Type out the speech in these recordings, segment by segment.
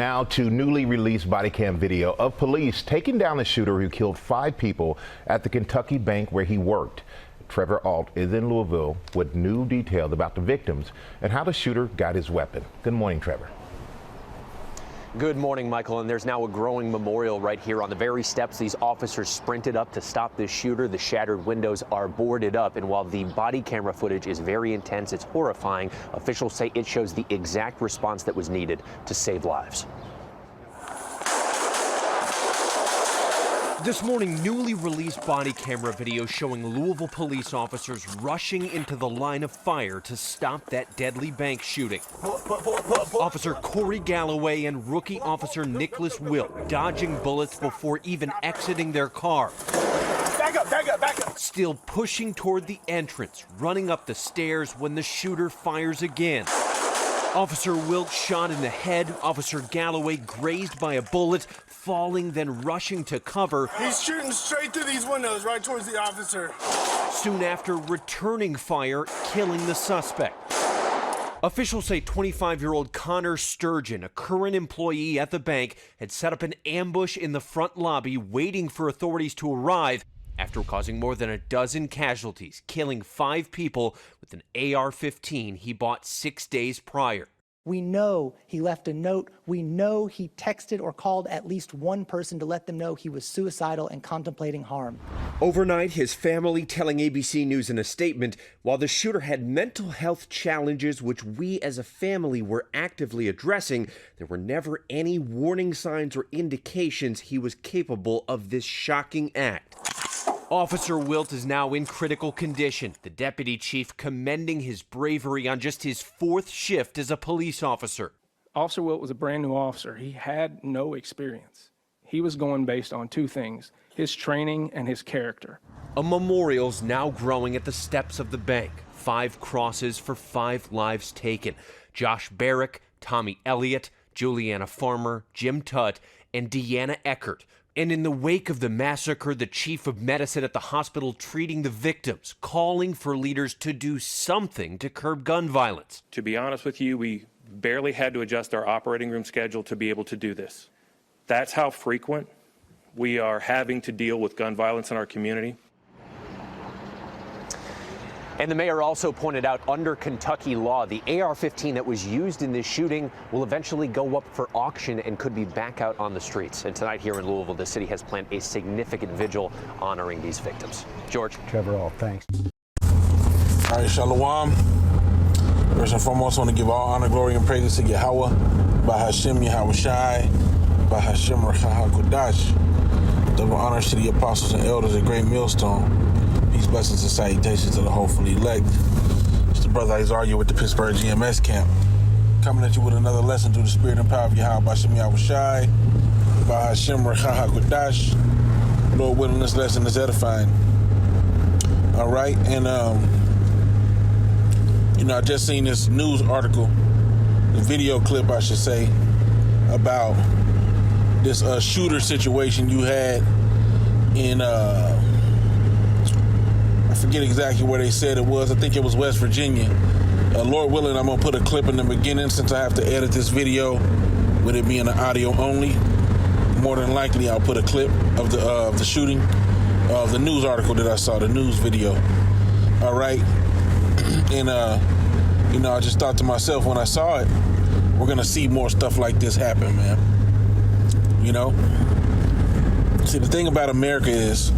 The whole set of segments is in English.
Now to newly released body cam video of police taking down the shooter who killed 5 people at the Kentucky bank where he worked. Trevor Ault is in Louisville with new details about the victims and how the shooter got his weapon. Good morning, Trevor. Good morning, Michael. And there's now a growing memorial right here on the very steps these officers sprinted up to stop this shooter. The shattered windows are boarded up. And while the body camera footage is very intense, it's horrifying. Officials say it shows the exact response that was needed to save lives. This morning, newly released body camera video showing Louisville police officers rushing into the line of fire to stop that deadly bank shooting. Officer Corey Galloway and rookie officer Nicholas Wilt dodging bullets before even exiting their car. Back up, back up, back up. Still pushing toward the entrance, running up the stairs when the shooter fires again. Officer Wilt shot in the head, Officer Galloway grazed by a bullet, falling, then rushing to cover. He's shooting straight through these windows, right towards the officer. Soon after, returning fire, killing the suspect. Officials say 25-year-old Connor Sturgeon, a current employee at the bank, had set up an ambush in the front lobby waiting for authorities to arrive after causing more than a dozen casualties, killing 5 people with an AR-15 he bought 6 days prior. We know he left a note. We know he texted or called at least one person to let them know he was suicidal and contemplating harm. Overnight, his family telling ABC News in a statement, while the shooter had mental health challenges which we as a family were actively addressing, there were never any warning signs or indications he was capable of this shocking act. Officer Wilt is now in critical condition, the deputy chief commending his bravery on just his 4th shift as a police officer. Officer Wilt was a brand new officer. He had no experience. He was going based on 2 things, his training and his character. A memorial's now growing at the steps of the bank. 5 crosses for 5 lives taken. Josh Barrick, Tommy Elliott, Juliana Farmer, Jim Tutt, and Deanna Eckert. And in the wake of the massacre, the chief of medicine at the hospital treating the victims, calling for leaders to do something to curb gun violence. To be honest with you, we barely had to adjust our operating room schedule to be able to do this. That's how frequent we are having to deal with gun violence in our community. And the mayor also pointed out under Kentucky law, the AR-15 that was used in this shooting will eventually go up for auction and could be back out on the streets. And tonight here in Louisville, the city has planned a significant vigil honoring these victims. George. Trevor Ault, thanks. All right, Shalom. First and foremost, I want to give all honor, glory, and praises to Yahweh, by Hashem Yahweh Shai, by Hashem Rachaha Kodash. Double honors to the apostles and elders at Great Millstone. Peace, blessings, and salutations to the hopefully elect. It's the brother Isaiah with the Pittsburgh GMS camp. Coming at you with another lesson through the spirit and power of Yahweh by Hashem Yahweh Shai, by Hashem Rachaha Kodash. Lord willing, this lesson is edifying. All right, and I just seen this news article, the video clip, I should say, about this shooter situation you had in I forget exactly where they said it was. I think it was West Virginia. Lord willing, I'm gonna put a clip in the beginning since I have to edit this video with it being an audio only. More than likely, I'll put a clip of the shooting, of the news article that I saw, the news video. All right, and I just thought to myself when I saw it, we're gonna see more stuff like this happen, man. See, the thing about America is,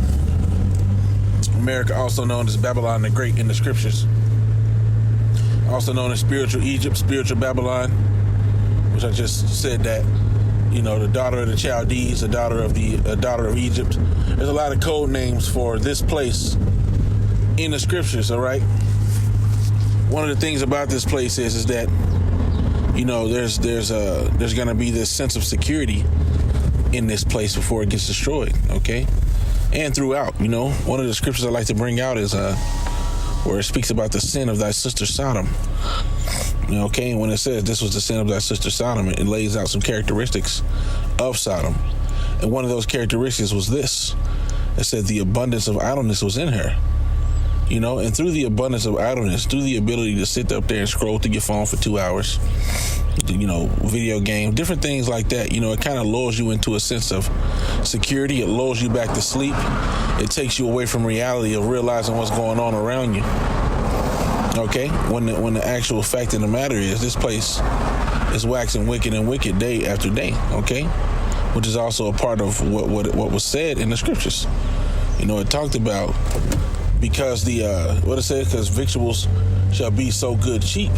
America, also known as Babylon the Great in the scriptures, also known as spiritual Egypt, spiritual Babylon, which I just said that, the daughter of the Chaldees, the daughter of Egypt. There's a lot of code names for this place in the scriptures, all right? One of the things about this place is that, there's going to be this sense of security in this place before it gets destroyed, okay? And throughout, one of the scriptures I like to bring out is where it speaks about the sin of thy sister Sodom. Okay, and when it says this was the sin of thy sister Sodom, it lays out some characteristics of Sodom. And one of those characteristics was this. It said the abundance of idleness was in her. And through the abundance of idleness, through the ability to sit up there and scroll through your phone for 2 hours, video game, different things like that. It kind of lulls you into a sense of security. It lulls you back to sleep. It takes you away from reality of realizing what's going on around you. Okay, when the actual fact of the matter is, this place is waxing wicked and wicked day after day. Okay, which is also a part of what was said in the scriptures. It talked about because because victuals shall be so good cheap,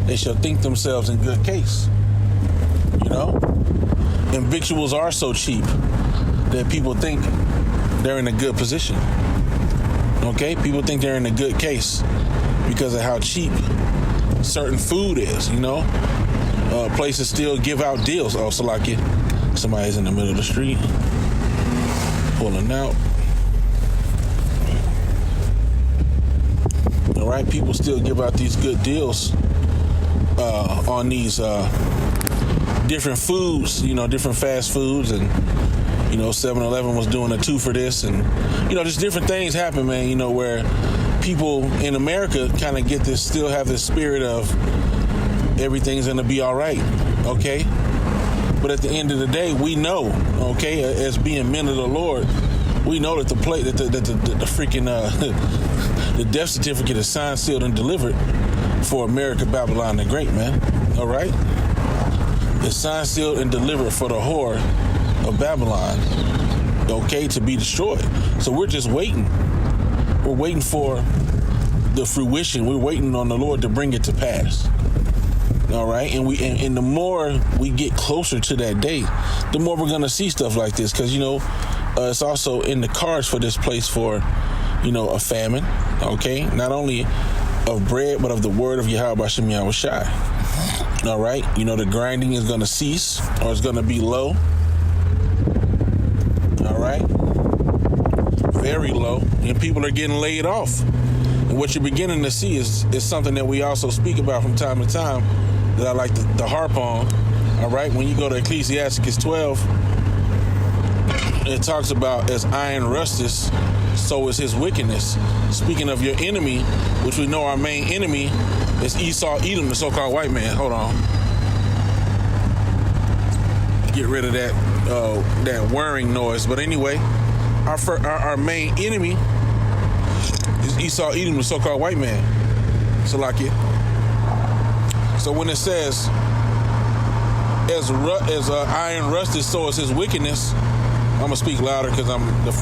they shall think themselves in good case. And victuals are so cheap that people think they're in a good position. Okay, people think they're in a good case because of how cheap certain food is. Places still give out deals. Oh, Salakia, somebody's in the middle of the street pulling out. All right, people still give out these good deals on these different foods, different fast foods, and 7-Eleven was doing a 2 for this, and just different things happen, man. Where people in America kind of still have this spirit of everything's gonna be all right, okay? But at the end of the day, we know, okay, as being men of the Lord, we know that the freaking the death certificate is signed, sealed, and delivered for America, Babylon the Great, man. All right? It's signed, sealed, and delivered for the whore of Babylon, okay, to be destroyed. So we're just waiting. We're waiting for the fruition. We're waiting on the Lord to bring it to pass. All right, and the more we get closer to that day, the more we're gonna see stuff like this, because it's also in the cards for this place for a famine. Okay, not only of bread but of the word of Yahweh B'Shem Yahweh Shai. All right, the grinding is gonna cease, or it's gonna be low. All right, very low, and people are getting laid off. And what you're beginning to see is something that we also speak about from time to time, that I like to harp on. All right, when you go to Ecclesiastes 12, it talks about as iron rusteth, so is his wickedness. Speaking of your enemy, which we know our main enemy is Esau, Edom, the so-called white man. Hold on. Get rid of that whirring noise. But anyway, our main enemy is Esau, Edom, the so-called white man. Salakia. So when it says, as iron rusted, so is his wickedness, I'm going to speak louder because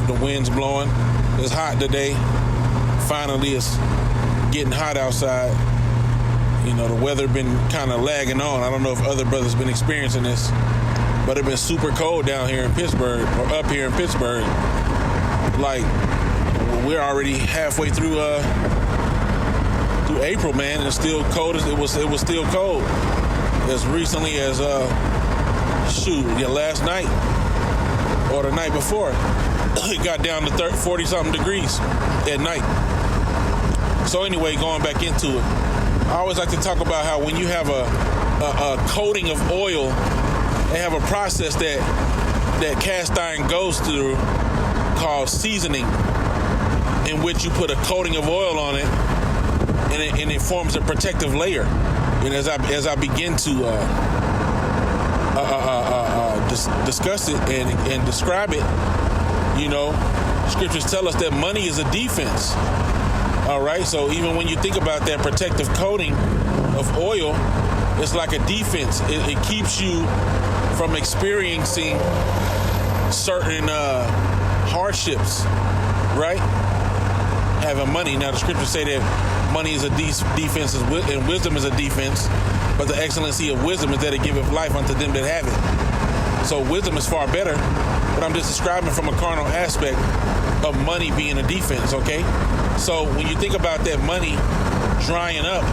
the wind's blowing. It's hot today. Finally, it's getting hot outside. The weather been kind of lagging on. I don't know if other brothers been experiencing this, but it's been super cold down here in Pittsburgh, or up here in Pittsburgh. Like, we're already halfway through April, man, and it's still cold. It was still cold as recently as last night or the night before. It got down to 40-something degrees at night. So anyway, going back into it, I always like to talk about how when you have a coating of oil, they have a process that cast iron goes through called seasoning, in which you put a coating of oil on it, and it forms a protective layer. And as I begin to discuss it and describe it, scriptures tell us that money is a defense. All right, so even when you think about that protective coating of oil, it's like a defense. It keeps you from experiencing certain hardships, right? Having money. Now, the scriptures say that money is a defense and wisdom is a defense, but the excellency of wisdom is that it giveth life unto them that have it. So wisdom is far better, but I'm just describing from a carnal aspect of money being a defense, okay? So when you think about that money drying up,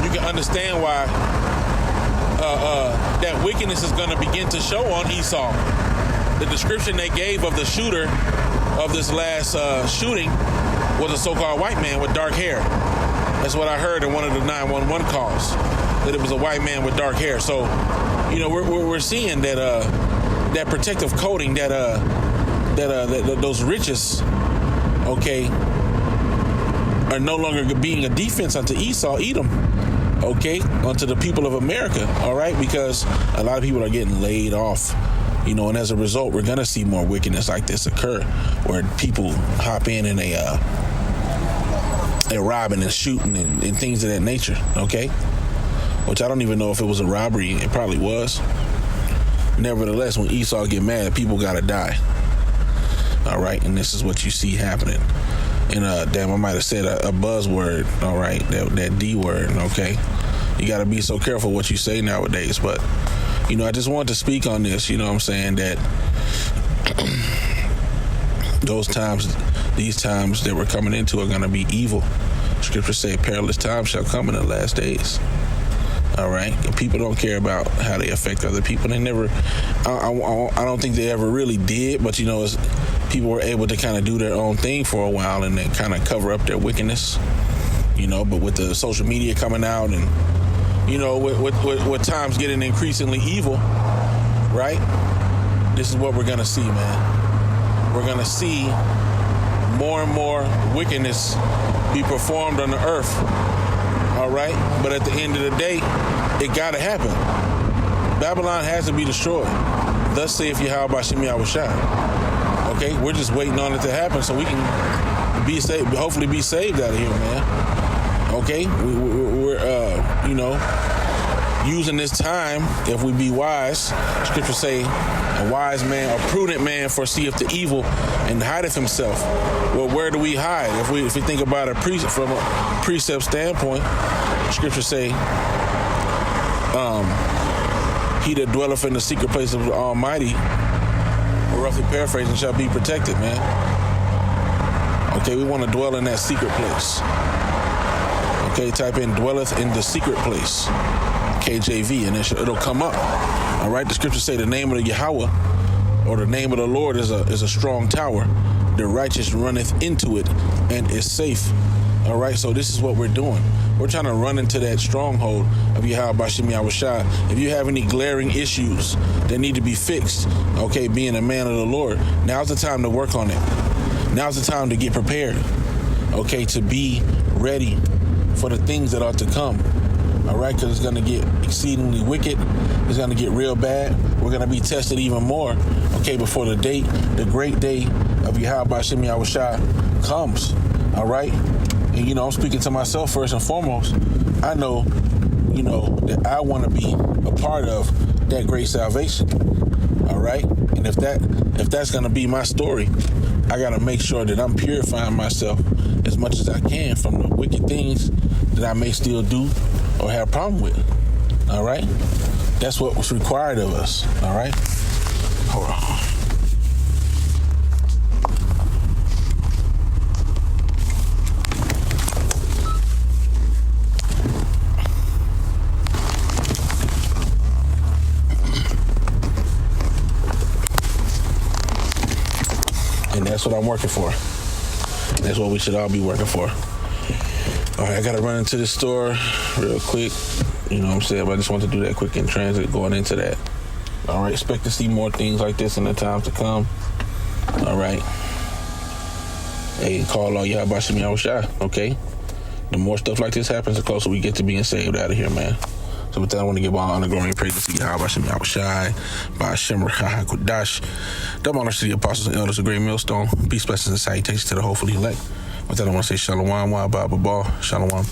you can understand why that wickedness is going to begin to show on Esau. The description they gave of the shooter of this last shooting was a so-called white man with dark hair. That's what I heard in one of the 911 calls, that it was a white man with dark hair. So, we're seeing that that protective coating, that those riches, okay, are no longer being a defense unto Esau, Edom. okay, onto the people of America, all right? Because a lot of people are getting laid off, you know, and as a result, we're going to see more wickedness like this occur, where people hop in and they're robbing and shooting and things of that nature, okay? Which I don't even know if it was a robbery. It probably was. Nevertheless, when Esau get mad, people got to die, all right? And this is what you see happening. And damn, I might have said a buzzword, all right, that D word, okay? You got to be so careful what you say nowadays. But, you know, I just wanted to speak on this, you know what I'm saying, that these times that we're coming into are going to be evil. Scriptures say perilous times shall come in the last days. All right, and people don't care about how they affect other people. They never, I don't think they ever really did. But you know, people were able to kind of do their own thing for a while and then kind of cover up their wickedness. You know, but with the social media coming out and you know, with times getting increasingly evil, right? This is what we're gonna see, man. We're gonna see more and more wickedness be performed on the earth. All right, but at the end of the day, it gotta happen. Babylon has to be destroyed. Thus saith Yahweh B'Shem Yahushua. Okay, we're just waiting on it to happen so we can be saved, hopefully be saved out of here, man. Okay, we're you know, using this time, if we be wise, scriptures say, a wise man, a prudent man foreseeth the evil and hideth himself. Well, where do we hide? If we think about it from a precept standpoint, scriptures say, he that dwelleth in the secret place of the Almighty, or roughly paraphrasing, shall be protected, man. Okay, we want to dwell in that secret place. Okay, type in dwelleth in the secret place, KJV, and it'll come up. All right, the scriptures say the name of the Yahweh, or the name of the Lord, is a strong tower. The righteous runneth into it and is safe. All right, so this is what we're doing. We're trying to run into that stronghold of Yahweh B'Shem Yahushua. If you have any glaring issues that need to be fixed, okay, being a man of the Lord, now's the time to work on it. Now's the time to get prepared, okay, to be ready for the things that are to come. All right, because it's going to get exceedingly wicked. It's going to get real bad. We're going to be tested even more, okay, before the great day of Yahweh B'Shem Yahushua comes. All right? And, you know, I'm speaking to myself first and foremost. I know, you know, that I want to be a part of that great salvation. All right? And if that's going to be my story, I got to make sure that I'm purifying myself as much as I can from the wicked things that I may still do or have a problem with. All right? That's what was required of us. All right? Hold on. And that's what I'm working for. That's what we should all be working for. All right, I got to run into the store real quick. You know what I'm saying? But I just want to do that quick in transit going into that. All right, expect to see more things like this in the times to come. All right. Hey, call all Yahweh B'Shem Yahushua, okay? The more stuff like this happens, the closer we get to being saved out of here, man. So with that, I want to give all honor, glory, and praise to Yahweh B'Shem Yahushua, B'Shem Kodash. Double honors to the apostles and elders of Great Millstone. Peace, blessings, and salutations to the hopefully elect. With that, I want to say shalom, wa ba ba ba, shalom.